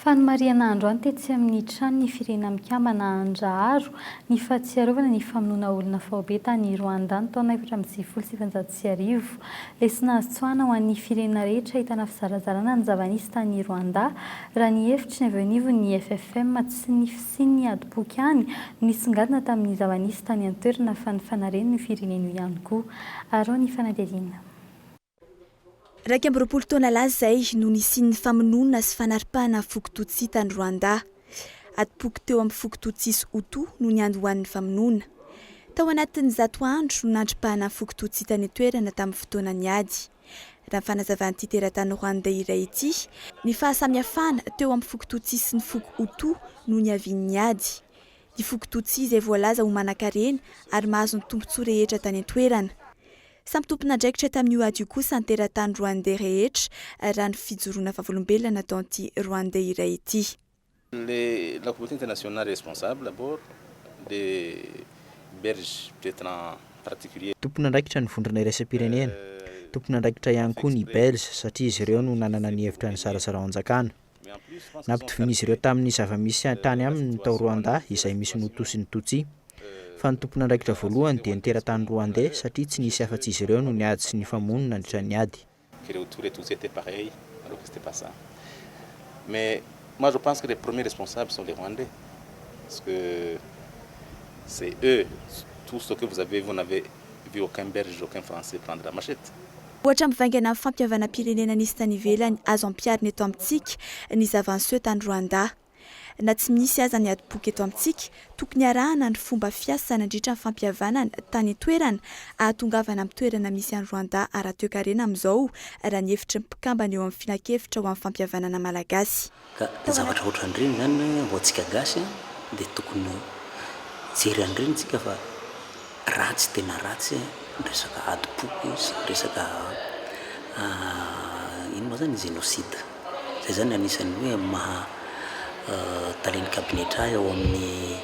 Fanomariana androany tetsy amin'ny trano ny firena mikambana Andraharo ny fahatsiarovana ny famonoana olona faobe tany Rwanda ny taona 1979. Lesona azo tsoahana ho an'ny firena rehetra ahitana fizarazarana ny zava-nisy tany Rwanda raha ny hevitry ny avy anivo ny FFM tsy ny fisian'ny adiboky ihany nisongadina tamin'ny zava-nisy tany an-toerana fa ny fanareny ny firenena ihany koa. Arao ny fanadihadiana. 20 taona lazay no nisian'ny famonoana sy fanaripahana fokototsy tany Rwanda. Adiboky teo amin'ny fokototsisy Hutu no niandohan'ny famonoana. Tao anatin'ny 100 andro no nandripahana fokototsy tany toerana tamin'ny fotoana niady. Raha fanazavan'ity teratany Rwanda iray ity, ny fahasamihafana teo amin'ny fokototsisy ny foko Hutu no niaviany niady. Ny fokototsy izay voalaza ho manan-karena ary mahazo ny tombontsoa rehetra tany toerana. Samy tompona andraikitra tamin'io ady io kosa ny teratany Rwandais rehetra raha ny fijoroana vavolombelona natao an'ity Rwandais iray ity. La communauté internationale responsable d'abord des berges peut-être en particulier. Tompona andraikitra ny vondrona iraisam-pirenena. Tompona andraikitra ihany koa ny Belge satria izy ireo no nanana ny hevitra ny sarasara ao-anjakana. Nampitovian'izy ireo tamin'ny zava-misy tany aminy tao Rwanda izay misy ny Hutu sy ny Tutsi. Fa ny tompona andraikitra voalohany dia ny teratany Rwandais satria tsy nisy afa-tsy izy ireo no niady sy ny famonina nandritra ny ady. Mais moi je pense que les premiers responsables sont les Rwandais. Parce que c'est eux, tout ce que vous n'avez vu aucun Belge, aucun Français prendre la machette. Ohatra mivaingana amin'ny fampihavana-pirenena nisy tany ivelany azo ampiarina eto amintsika ny zava-niseho tany Rwanda. Na tsy misy aza ny adiboky eto amintsika, tokony arahana ny fomba fiasa nandritra ny fampihavanana tany toerana ahatongavana amin'ny toerana misy any Rwanda ara-toe-karena amin'izao raha ny hevitry ny mpikambana eo amin'ny finan-kevitra ho amin'ny fampihavanana malagasy. Ka zavatra ohatran'ireny zany ho antsika gasy dia tokony jery an'ireny tsika fa ratsy tena ratsy resaka adiboky sy resaka ino moa zany génocide. Zay zany anisany hoe maha taleny kabinetra eo amin'ny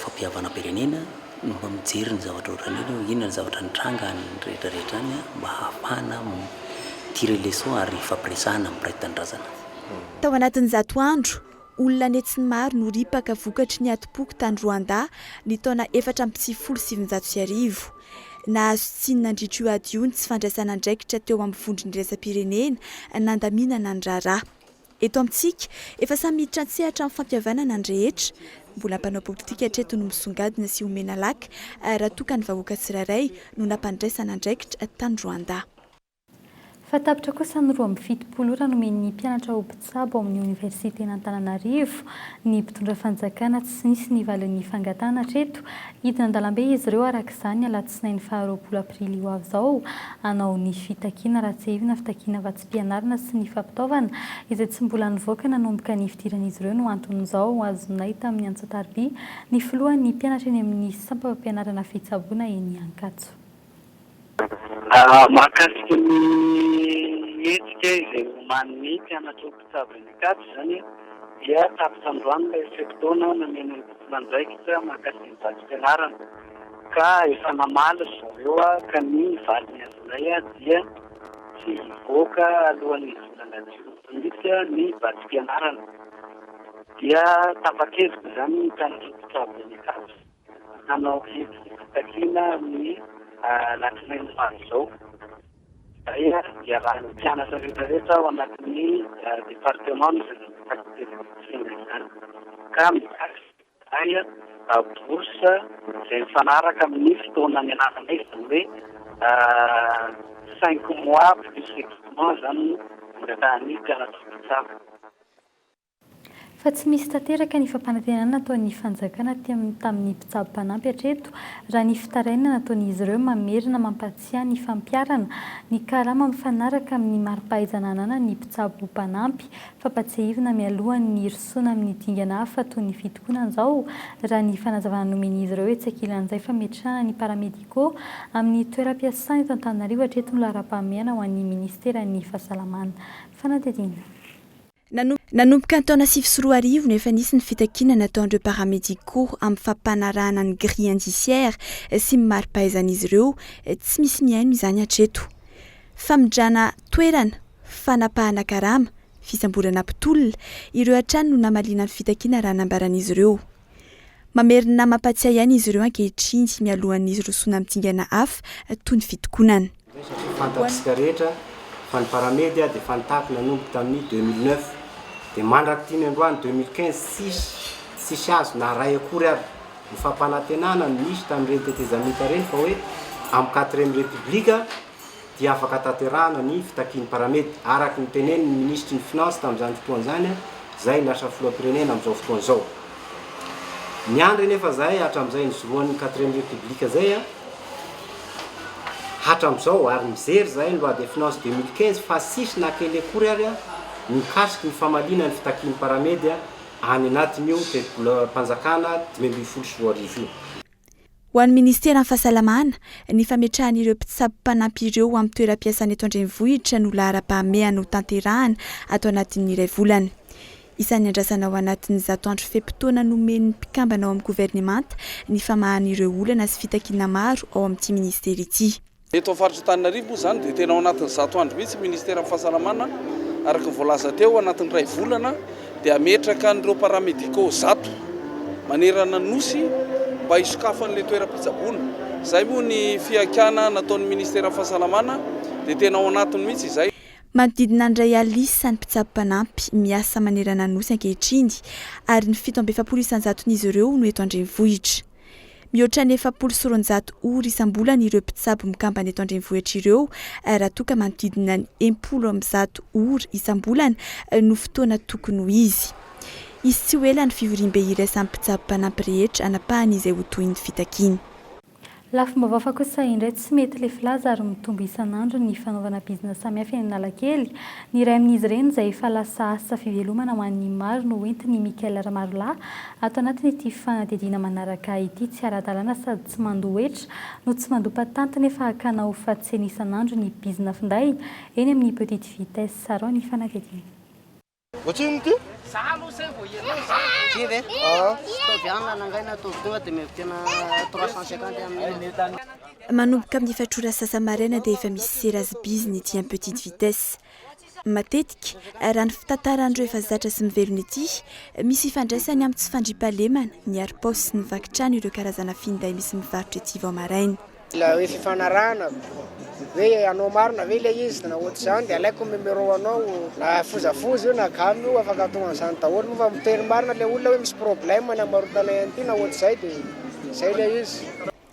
fampihavana-pirenena mba mijery ny zavatra ohatran'iny inona ny zavatra nitranga ny rehetrarehetra any mba hahafahana tirer leçon ary fampiresahana amin'ny ray tanindrazana. Tao anatin'ny 100 andro olona netsiny maro no ripaka vokatry ny adiboky tany Rwanda ny taona 1970. Nahazo tsiny nandritra io ady io ny tsy fandraisana andraikitra teo amin'ny vondrony iraisam-pirenena nandaminana ny raharaha. Eto amintsika efa samy miditra an-tsehatra amin'ny fampihavanana ny rehetra. Mbola mpanao politika hatreto no misongadina sy omena laka raha toka ny vahoaka tsirairay no nampandraisana andraikitra tany Rwanda. Fatapitra kosa ny 27 ora nomen'ny mpianatra ho mpitsabo amin'ny Université n'Antananarivo ny mpitondra fanjakana tsy nisy ny valin'ny fangatana hatreto hidina an-dalambe izy ireo arak'izany alatsinainy 20 aprily ho avy izao hanao ny fitakiana ratsehivina fitakiana vatsim-pianarana sy ny fampitaovana izay tsy mbola nivoaka nanomboka ny fidiran'izy ireo no anton'izao azonay tamin'ny Antsatarby ny filohan'ny mpianatra eny amin'ny sampam-pampianarana fitsaboana eny Ankatso. Mahakasika ny hetsika izay oman'ny mpianatra mpitsabo eny Ankatso zany dia tapitra androany ilay fepitaona namena mandraikitra mahakasika ny vasim-pianarana ka efa namaly zareo ka ny valiny azonay dia tsy hivoaka alohan'ny volana jolay ny vasim-pianarana dia tapa-kevitra zany ny mpianatra mpitsabo eny Ankatso nanao fitakiana amin'ny latsinainy faly izao. Dia raha ny mpianatra rehetrarehetra ao anatin'ny departement zany ka mikasika bourse izay mifanaraka amin'ny fotoana nianarana izany hoe 5 mois plus équipement zany ngatahany mpianatra mpitsabo. Fa tsy misy tanteraka ny fampanantenana nataon'ny fanjakana tamin'ny mpitsabo-panampy hatreto raha ny fitaraina nataon'izy ireo mamerina mampatsiahy ny fampiarana ny karama mifanaraka amin'ny mari-pahaizana ny mpitsabo-panampy fampatsiahivina mialohan'ny hirosona amin'ny dingana hafa toy ny fitokonana izao raha ny fanazavana nomen'izy ireo hoe tsy ankilan'izay fametrahana ny paramediko amin'ny toeram-piasana eto Antananarivo hatreto no lara-pahamehana ho an'ny ministeran'ny fahasalamana. Fanadidina. Nanomboka ny taona 2024 efa nisy ny fitakiana nataon'ireo paramedicaux amin'ny fampanarahana ny grille indiciaire sy mari-pahaizan'izy ireo tsy misy miaino izany hatreto. Famidrana toerana, fanapahana karama, fisamborana mpitolona, ireo hatrany no namaliana ny fitakiana raha nambaran'izy ireo. Mamerina mampatsiahy ihany izy ireo ankehitriny mialohan'izy rosona mitingana hafa toy ny fitokonana. Fantatsika rehetra fa ny paramedy dia fantaky nanomboka tamin'ny 2009 dia mandrakitiny androany 2015 sisy azo na ray akory ary ny fampanantenana misy tamin'ireny tetezamita reny fa hoe amin'ny 4e république dia afaka tanterahana ny fitakian'ny paramedy araky ny teneny ny ministre ny finance tamin'izany fotoan'izany zay lasa filoham-pirenena amin'izao fotoan'izao. Ny andro nefa zay hatramin'izay nizoroan'ny 4e république zay hatramin'izao ary mijery zay loi des finances 2015 fa sisy na kely akory ary mikasiky ny famaliana ny fitakian'ny paramedy any anatin'io mpanjakana 2024. Ho an'ny ministera ny fahasalamana, ny fametrahan'ireo mpitsabo-panampy ireo amin'ny toeram-piasana eto Andrenivohitra no lara-pahamehana ho tanterahana atao anatin'ny iray volana. Isan'ny andrasana ao anatin'ny 100 andro fepitaona nomen'ny mpikambana ao amin'ny gouvernemanta ny famahan'ireo olana sy fitakiana maro ao amin'ity ministera ity. Eto amin'ny faritra Antananarivo moa zany dia tena ao anatin'ny 100 andro mihitsy ministera ny fahasalamana araka voalaza teo anatin'ny ray volana dia ametraka an'ireo paramedicaux 100 manerana nosy mba hisokafan'ilay toeram-pitsaboana. Izay moa ny fiakana nataon'ny ministera ny fahasalamana dia tena ao anatiny mihitsy izay. Manodidina ny ray alisa ny mpitsabo-panampy miasa manerana nosy ankehitriny ary ny 720 isanjaton'izy ireo no eto Andrenivohitra. Mihoatra ny 700 ora isam-bolana ireo mpitsabo mikambana eto Andrenivohitra ireo raha toa ka manodidina ny 100 ora isam-bolana no fotoana tokony ho izy. Izy tsy ho ela ny fivorim-be irasan'ny mpitsabo-panampy rehetra anapahan'izay ho toy ny fitakiana. Lafomba vaovao kosa indray tsy mety le filaza ary mitombo isan'andro ny fanaovana bizinesa samihafa eny Analakely. Ny iray amin'izy ireny izay efa lasa asa fivelomana ho an'ny maro no entiny Mikael Ramarolahy ato anatin'ity fanadihadiana manaraka ity tsy ara-dalàna sady tsy mandoa-hetra no tsy mandoa-patanta nefa hakana ho fatseny isan'andro ny bizina finday eny amin'ny petite vitesse sarao ny fanadihadiana. Manomboka amin'ny fatrora sasa-maraina dia efa misy serazy ny ety amin'ny petite vitesse. Matetika raha ny fitantaran'ireo efa zatra sy mivelona ity misy ifandraisany amin'ny tsy fandriam-pahalemana ny ari-paosy sy ny vakitrano ireo karazana finday misy mivarotra ety Vaomaraina. La hoe fifanarahana hoe anao marina ve ilay izy na ohatry izany dia alaiko numéro anao na fozafoza io na gamy io afaka atao an'izany daholo moa fa mitery marina ilay olona hoe misy problème ny amarotana an'ity na ohatry izay dia izay ilay izy.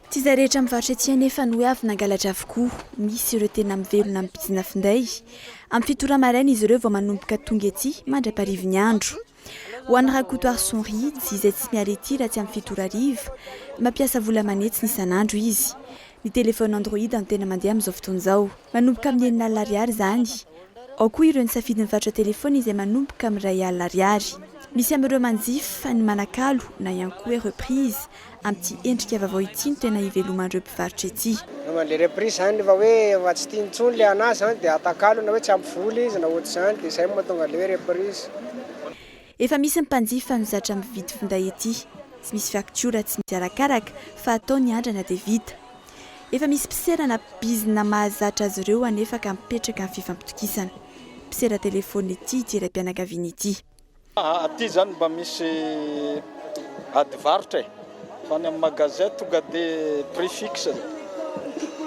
Tsy izy rehetra mivarotra ety anefa no hoe avy nangalatra avokoa misy ireo tena mivelona amin'ny bizina finday. Amin'ny fitora maraina izy ireo vao manomboka tonga ety mandra-parivo ny andro. Ho an'ny rakotoary sonridy izay tsy miala ety raha tsy amin'ny fitora arivo mampiasa vola manetsy isan'andro izy. Ny telefona Android no tena mandeha amin'izao fotoan'izao. Manomboka amin'ny 9 alina ariary izany. Ao koa ireo nisafidy mivarotra telefona izay manomboka amin'ny 2 alina ariary. misy amin'ireo manjifa ny manakalo na ihany koa hoe reprise amin'ity endrika vaovao ity no tena ivelomandreo mpivarotra ety. Le reprise zany rehefa hoe efa tsy tiany intsony le anazy zany dia atakalo na hoe tsy ampy voly izy na ohatry izany dia izay mahatonga le hoe reprise. Efa misy ny mpanjifa no zatra mividy finday ety, tsy misy faktiora, tsy misy arakaraka fa atao ny andrana dia vita. Efa misy mpiserana bizina mahazatra azy ireo anefa ka mipetraka amin'ny fifampitokisana. Mpisera telefona ety ity raim-pianakaviana ity. Aty zany mba misy adivarotra fa ny amin'ny magasin tonga dia prix fixe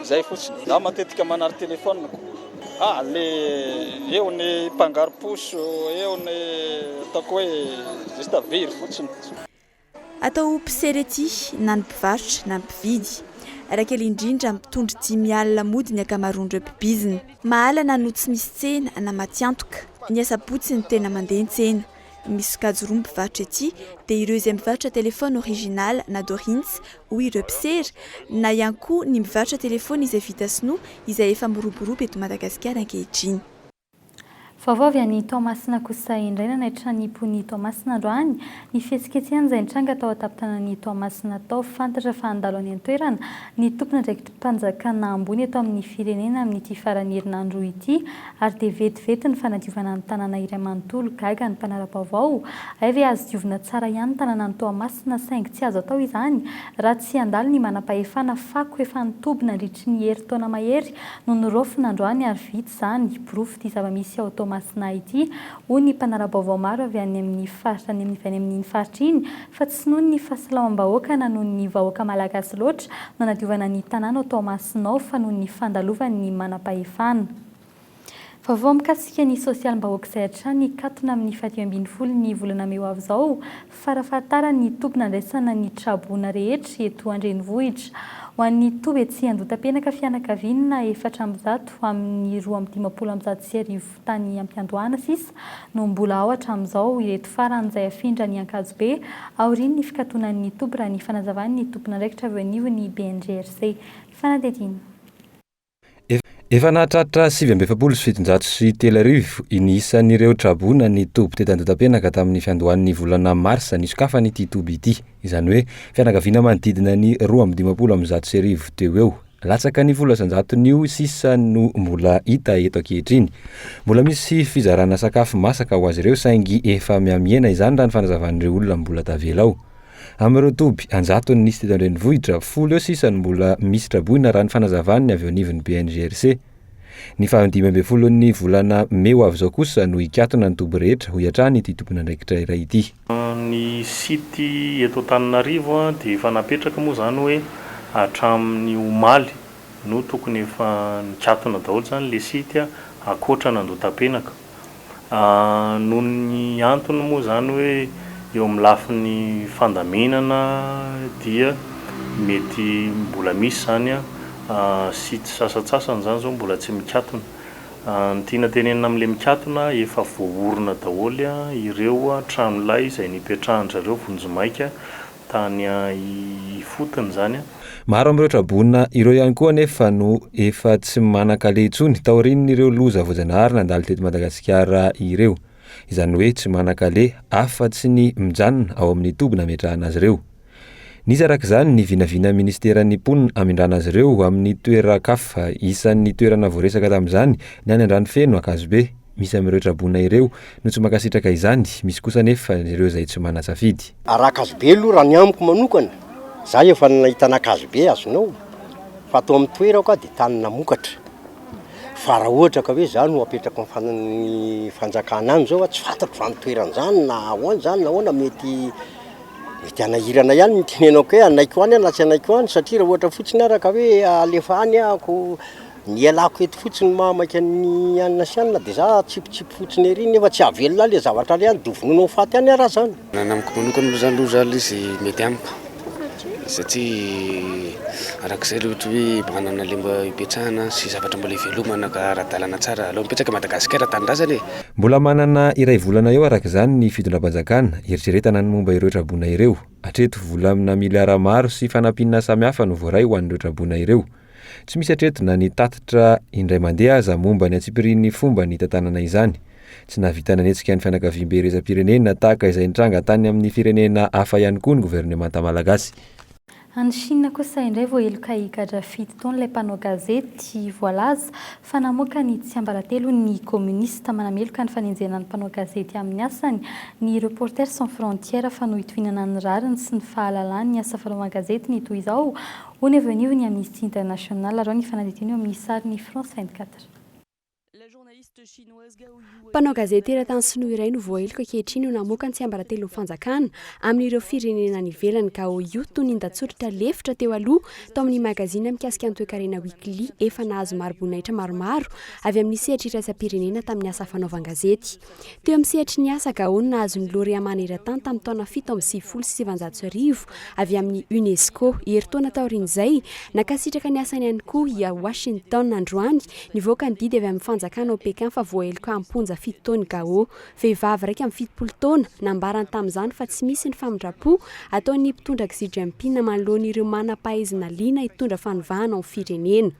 zay fotsiny. Za matetika manary telefoniko. Le eo ny mpangaro-poso, eo ny ataoko hoe juste very fotsiny. Atao mpisera ety na ny mpivarotra na ny mpividy. Arakely indrindra mitondry 10 alina mody ny akamaroan'ireo mpibizina. Mahalana no tsy misy tsena na matiantoka. Ny asabotsy ny tena mandeha tsena. Misy sokajy roa mpivarotra ety dia ireo izay mivarotra telefona original na dorintz ou ireo mpisera na ihany koa ny mivarotra telefona izay vita sinoa izay efa miroborobo eto Madagasikara ankehitriny. Vaovao avy any Toamasina kosa indray nanaitra ny pony Toamasina androany ny fihetsiketsehana izay nitranga tao an-tampon-tanan'ny Toamasina tao fantatra fa handalo any an-toerana ny tompona ndraiky mpanjakana ambony eto amin'ny firenena amin'ity farany herinandro ity ary dia vetivety ny fanadiovana ny tanàna iray manontolo gaga ny mpanara-baovao avy azo diovina tsara ihany ny tanàna ny Toamasina saingy tsy azo atao izany raha tsy handalo ny manam-pahefana fako efa nitobina nandritry ny herintaona mahery no nirofona androany ary vita izany borofo ity zava-misy ao Toamasina ity hoy ny mpanara-baovao maro avy any amin'ny faritra any amin'ny faritra iny fa tsy noho ny fahasalamam-bahoaka na noho ny vahoaka malagasy loatra no nanadiovana ny tanàna ao Toamasina fa noho ny fandalovan'ny manam-pahefana. Vaovao mikasika ny sosialim-bahoaka izay hatrany katona amin'ny 20 ny volana May ho avy izao farafahatara ny tompona andraisana ny traboana rehetra eto an-drenivohitra. Ho an'ny toby etsy Andotapenaka fianakaviana 400 amin'ny 250 tany Ampiandohana sisa no mbola ao hatramin'izao ireto faran'izay afindra ny Ankajobe aorian'ny fikatonan'ny toby raha ny fanazavan'ny tompona ndraikitra avy anivo ny BNGRC. Fanadidina. Efa nahatratra 770 inisan'ireo traboana ny toby teto Andotapenaka tamin'ny fiandohan'ny volana Marsa ny sokafany ity toby ity. Izany hoe fianakaviana manodidina ny 250 teo eo. Latsaka ny vola sanjaton'io sisa no mbola hita eto ankehitriny. Mbola misy fizarana sakafo masaka ho azy ireo saingy efa miamiena izany raha ny fanazavan'ireo olona mbola tavela ao. Amin'ireo toby anjatony nisy teto an-drenivohitra 10 eo sisa no mbola misy traboina raha ny fanazavan'ny avy anivon'ny BNGRC. Ny 15 volana May ho avy izao kosa no hikatona ny toby rehetra ho hiatrany ity tompona ndraikitra iray ity. Ny sity eto Antananarivo dia efa napetraka moa zany hoe hatramin'ny omaly no tokony efa nikatona daholo zany le sity akoatra ny Andotapenaka. Noho ny antony moa zany hoe eo amin'ny lafin'ny fandaminana dia mety mbola misy zany sity sasatsasany zany zao mbola tsy mikatona. Ny tiana tenenina amin'ilay mikatona efa voaorona daholo ireo tranolay izay nipetrahan'zareo vonjomaika tany ifotony zany. Maro amin'ireo traboana ireo ihany koa nefa no efa tsy manan-kale intsony taorian'ireo loza voajanahary nandalo teto Madagasikara ireo. Izany hoe tsy manan-kale afa-tsy ny mijanona ao amin'ny toby nametrahana azy ireo. Nisy arak'izany ny vinavina ministeran'ny mponina amindrana azy ireo amin'ny toeran-kafa isan'ny toerana voaresaka tamin'izany ny any Andranomafeno Ankajobe. Misy amin'ireo traboana ireo no tsy makasitraka izany, misy kosa nefa ireo izay tsy mana-safidy. Ankajobe aloha raha ny amiko manokana, za efa nahita Ankajobe azonao fa atao amin'ny toerako dia tany namokatra. Fa raha ohatra ka hoe za no apetraka amin'ny fanjakana any zao tsy fantako fa ny toeran'izany na ahoana zany na ahoana mety anahirana ihany ny tenenako hoe anaiko any na tsy anaiko any satria raha ohatra fotsiny araka hoe alefa any ako ny ialako eto fotsiny mamaka ny anina sy anina dia za tsipitsipi fotsiny ery nefa tsy avelona le zavatra le any dovinonao faty any raha zany. Namiko manokana aloha zany loza izy mety amiko satria arak'izay le ohatra hoe manana le mba hipetrahana sy zavatra mbola hivelomana ka ara-dalana tsara aloha mipetraka Madagasikara tanindrazany. Mbola manana iray volana eo arak'izany ny fitondram-panjakana eritreretana ny momba ireo traboana ireo. Hatreto vola amina miliara maro sy fanampinana samihafa no voaray ho an'ireo traboana ireo. Tsy misy hatreto na ny tatitra indray mandeha aza momba ny atsipirian'ny fomba ny tantanana izany. Tsy nahavita nanetsika ny fianakaviam-be reza-pirenena tahaka izay nitranga tany amin'ny firenena hafa ihany koa ny gouvernemanta malagasy. Any Chine kosa indray voaheloka higadra 7 taona ilay mpanao gazety voalaza fa namoaka ny tsiambaratelo ny komunista manameloka ny fanenjena ny mpanao gazety amin'ny asany ny Reporters sans frontières fa no hitohinana ny rariny sy ny fahalalany ny asa fanaovana gazety ny toy izao ho ny avy anio ny Amnesty International ary ny fanaditeny eo amin'ny sary ny France 24. Mpanao gazety eran-tany sinoa iray no voaheloka ankehitriny ho namoaka ny tsiambaratelo ny fanjakana amin'ireo firenena any ivelany KOLO toy ny ndatsoratra lefitra teo aloha tao amin'ny magazina mikasika ny toe-karena Weekly efa nahazo maro-boninahitra maromaro avy amin'ny sehatra iraisam-pirenena tamin'ny asa fanaovan-gazety. Teo amin'ny sehatry ny asa Gaon nahazo ny lauréat maneran-tany tamin'ny taona 7 avy amin'ny UNESCO. Herintaona taorian'izay nakasitraka ny asany ihany koa i Washington androany nivoaka ny didy avy amin'ny fanjakana ao Pekin fa voaheloka amponja 7 taona Gao. Vehivavy raika amin'ny 70 taona nambarany tamin'izany fa tsy misy ny famindrapo ataon'ny mpitondra Xi Jinping manoloan'ireo manam-pahaizana liana hitondra fanovana ao firenena.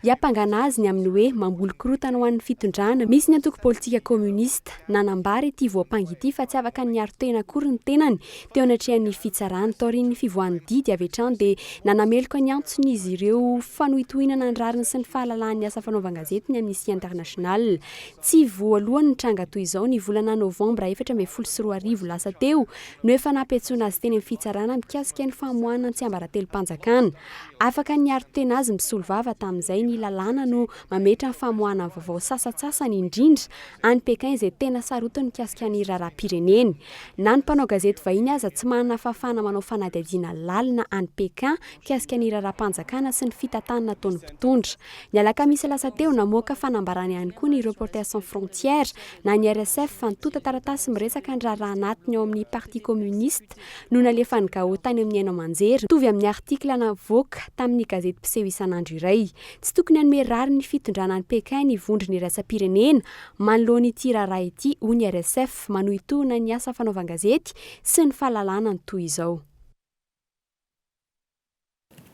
Hiampangana azy ny amin'ny hoe mamboly korotana ho an'ny fitondrana misy ny antoko politika komunista nanambary ity voapangy ity fa tsy afaka ny aro-tena akory ny tenany teo anatrehan'ny fitsarany taorian'ny fivoan'ny didy avy hatrany dia nanameloka ny antsony izy ireo fanohitohinana ny rariny sy ny fahalalan'ny asa fanaovan-gazety ny Amnesty International. Tsy voalohany ny tranga toy izao ny volana novambra 2024 lasa teo no efa nampetsona azy teny amin'ny fitsarana mikasika ny famoahana ny tsiambaratelo-panjakana. Afaka ny aro-tena azy misolo vava tamin'izay ny lalàna no mametra ny famoahana vaovao sasatsasany indrindra any Pekin izay tena sarotiny mikasika ny raharaham-pireneny. Na ny mpanao gazety vahiny aza tsy manana fahafahana manao fanadihadiana lalina any Pekin mikasika ny raharaham-panjakana sy ny fitantanana ataon'ny mpitondra. Ny alakamisy lasa teo namoaka fanambarany ihany koa ny Reporters sans frontières na ny RSF fa nitota taratasy miresaka ny raharaha anatiny ao amin'ny parti communiste no nalefa ny Gao tany amin'ny Haino Amanjery tovy amin'ny artikla navoaka tamin'ny gazety mpiseho isan'andro iray. Tsy tokony hanome rary ny fitondrana any Pekin ny vondry ny raisam-pirenena manoloana ity raharaha ity ho ny RSF manohitohina ny asa fanaovan-gazety sy ny fahalalana ny toy izao.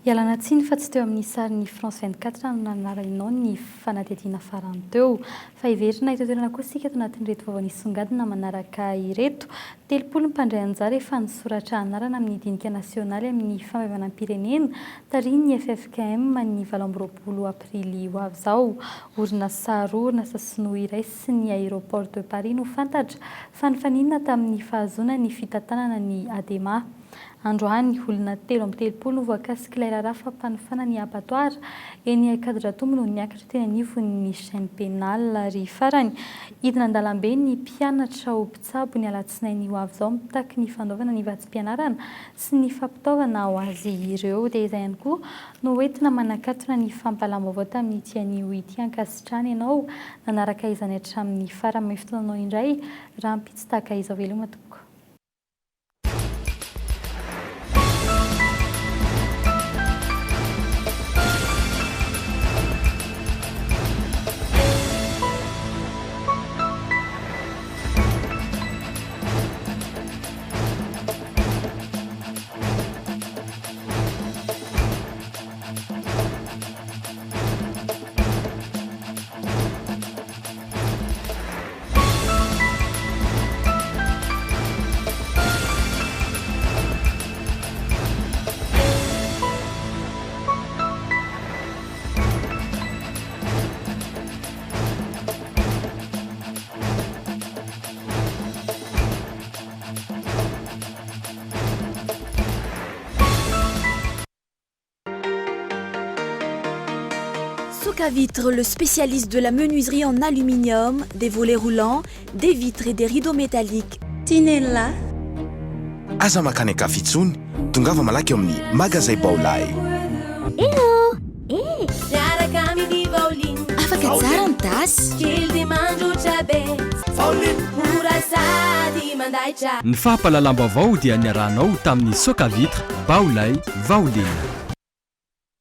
Ialana tsiny fa tsy teo amin'ny sary ny France 24 no nanarainao ny fanadihadiana farany teo fa iverina itotoerana koa sika eto anatin'ny reto vaovao nisongadina manaraka ireto 30 mpandray anjara efa nisoratra anarana amin'ny dinika nasionaly amin'ny famavanam-pirenena tarihin'ny FFKM ny 12 aprily ho avy izao. Orinasa orinasa sinoa iray sy ny aéroport de Paris no fantatra fa nifaninana tamin'ny fahazona ny fitantanana ny ADEMA. Androany olona 3 no voakasika ilay raharaha fampanofana ny abattoir eny Kadratombo no niakatra teny anivon'ny chaîne pénale ary farany hidina an-dalambe ny mpianatra ho mpitsabo ny alatsinainy ho avy izao mitaky ny fanaovana ny vatsim-pianarana sy ny fampitaovana ho azy ireo dia izay ihany koa no entina manakatona ny fampalam-baovao tamin'ny tianio ity ankasitrany ianao nanaraka izany hatramin'ny farany amin'ny fotoananao indray raha mpitsy tahaka izao veloma tokoa. Vitre, le spécialiste de la menuiserie en aluminium, des volets roulants, des vitres et des rideaux métalliques. Tinella. Aza makany akafitsony, tongava malaky amin'ny magasin Vaolay. Hello! Miaraka amin'ny Vaolin. Afaka tsara ny tasy. Kely mandrotra be. Vaolin. Mora sady mandaitra. Ny fahapalalamba vaovao dia niarahanao tamin'ny Soka Vitre, Vaolay, Vaolin.